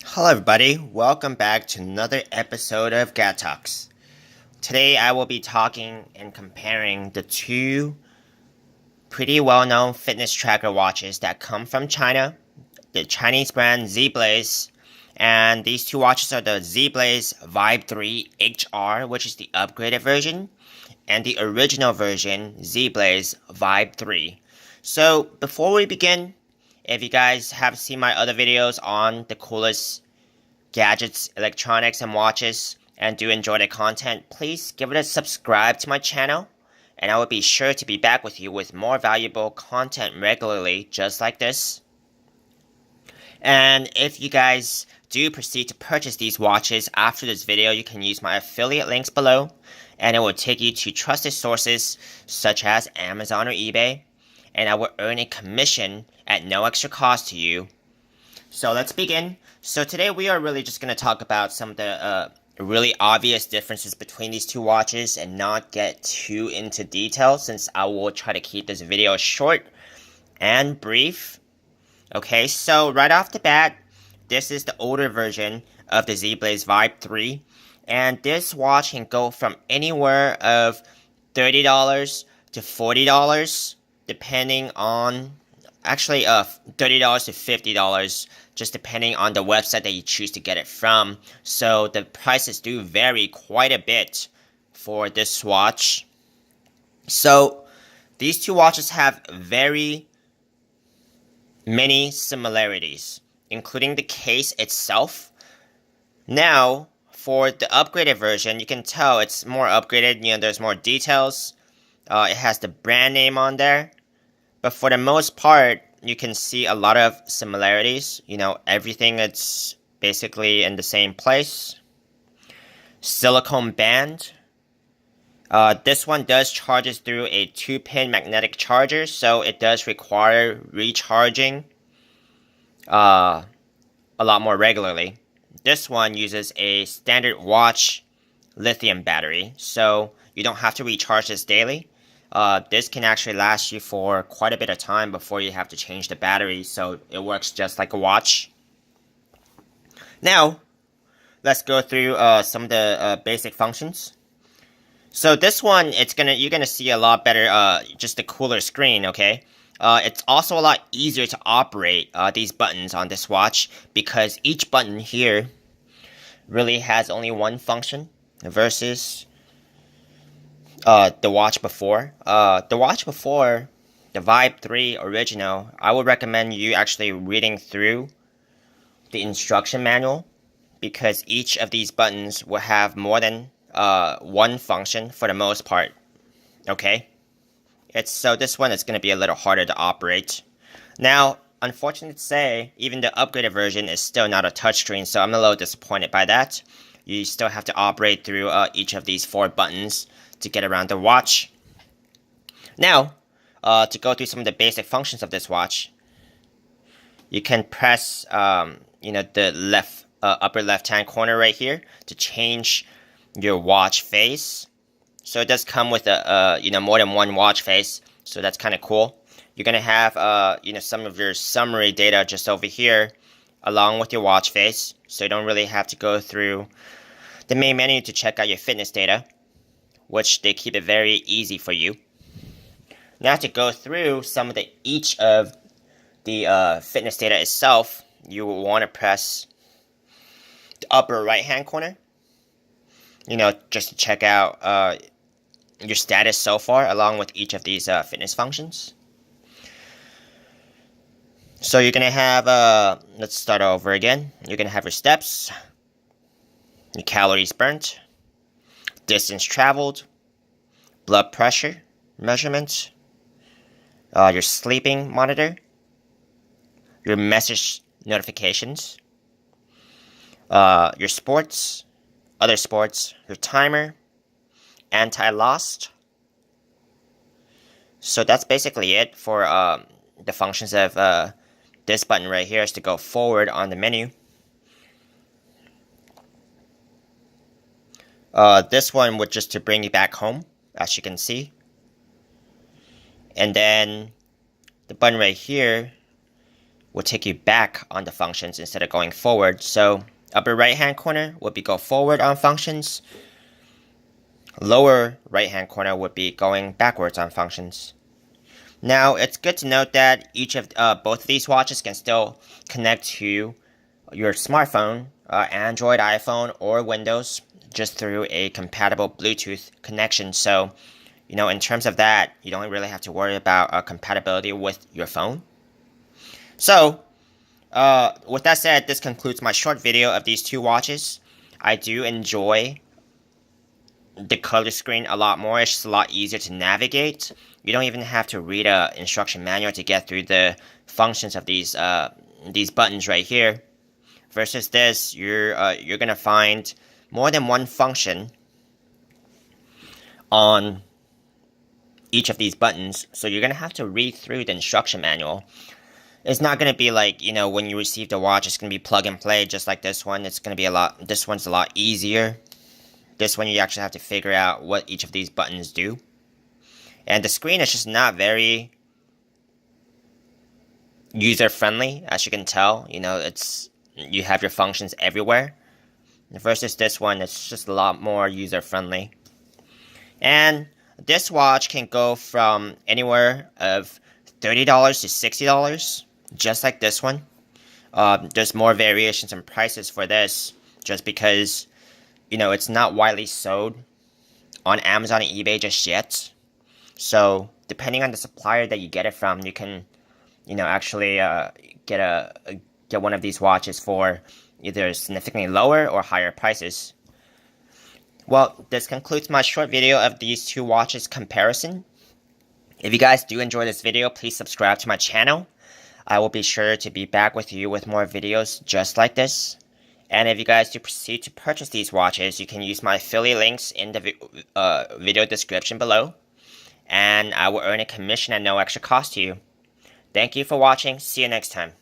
Hello everybody, welcome back to another episode of Gad Talks. Today I will be talking and comparing the two pretty well-known fitness tracker watches that come from China, the Chinese brand Zeblaze, and these two watches are the Zeblaze Vibe 3 HR, which is the upgraded version, and the original version, Zeblaze Vibe 3. So before we begin, if you guys have seen my other videos on the coolest gadgets, electronics, and watches, and do enjoy the content, please give it a subscribe to my channel, and I will be sure to be back with you with more valuable content regularly, just like this. And if you guys do proceed to purchase these watches after this video, you can use my affiliate links below, and it will take you to trusted sources such as Amazon or eBay, and I will earn a commission at no extra cost to you. So let's begin. So today we are really just going to talk about some of the really obvious differences between these two watches and not get too into detail, since I will try to keep this video short and brief. Okay, so right off the bat, this is the older version of the Zeblaze Vibe 3, and this watch can go from anywhere of $30 to $40, depending on, actually $30 to $50, just depending on the website that you choose to get it from. So the prices do vary quite a bit for this watch. So these two watches have very many similarities, including the case itself. Now, for the upgraded version, you can tell it's more upgraded. There's more details. It has the brand name on there. But for the most part, you can see a lot of similarities. Everything is basically in the same place. Silicone band. This one does charges through a 2-pin magnetic charger, so it does require recharging a lot more regularly. This one uses a standard watch lithium battery, so you don't have to recharge this daily. This can actually last you for quite a bit of time before you have to change the battery, so it works just like a watch. Now, let's go through some of the basic functions. So this one, you're gonna see a lot better, just a cooler screen, okay? It's also a lot easier to operate these buttons on this watch, because each button here really has only one function versus the watch before. The watch before, the Vibe 3 original, I would recommend you actually reading through the instruction manual, because each of these buttons will have more than one function for the most part. Okay? So this one is going to be a little harder to operate. Now, unfortunately to say, even the upgraded version is still not a touchscreen, so I'm a little disappointed by that. You still have to operate through each of these 4 buttons to get around the watch. Now, to go through some of the basic functions of this watch, you can press, the upper left-hand corner right here to change your watch face. So it does come with more than one watch face, so that's kind of cool. You're gonna have, some of your summary data just over here, along with your watch face, so you don't really have to go through the main menu to check out your fitness data, which they keep it very easy for you. Now, to go through each of the fitness data itself, you will want to press the upper right hand corner, just to check out your status so far, along with each of these fitness functions. So you're gonna have, let's start over again. You're gonna have your steps, your calories burnt, distance traveled, blood pressure measurement, your sleeping monitor, your message notifications, your sports, other sports, your timer, anti-lost. So that's basically it for the functions of this button right here, is to go forward on the menu. This one would just to bring you back home, as you can see. And then the button right here will take you back on the functions instead of going forward. So upper right hand corner would be go forward on functions. Lower right hand corner would be going backwards on functions. Now it's good to note that each of both of these watches can still connect to your smartphone, Android, iPhone, or Windows, just through a compatible Bluetooth connection. So, in terms of that, you don't really have to worry about compatibility with your phone. So, with that said, this concludes my short video of these two watches. I do enjoy the color screen a lot more. It's just a lot easier to navigate. You don't even have to read a instruction manual to get through the functions of these buttons right here. Versus this, you're gonna find more than one function on each of these buttons, so you're gonna have to read through the instruction manual. It's not gonna be like, when you receive the watch, it's gonna be plug and play just like this one. It's gonna be this one's a lot easier. This one you actually have to figure out what each of these buttons do. And the screen is just not very user-friendly, as you can tell. You have your functions everywhere. Versus this one, it's just a lot more user-friendly. And this watch can go from anywhere of $30 to $60, just like this one. There's more variations in prices for this, just because, it's not widely sold on Amazon and eBay just yet. So, depending on the supplier that you get it from, you can, actually get one of these watches for either significantly lower or higher prices. Well, this concludes my short video of these two watches comparison. If you guys do enjoy this video, please subscribe to my channel. I will be sure to be back with you with more videos just like this. And if you guys do proceed to purchase these watches, you can use my affiliate links in the video description below. And I will earn a commission at no extra cost to you. Thank you for watching. See you next time.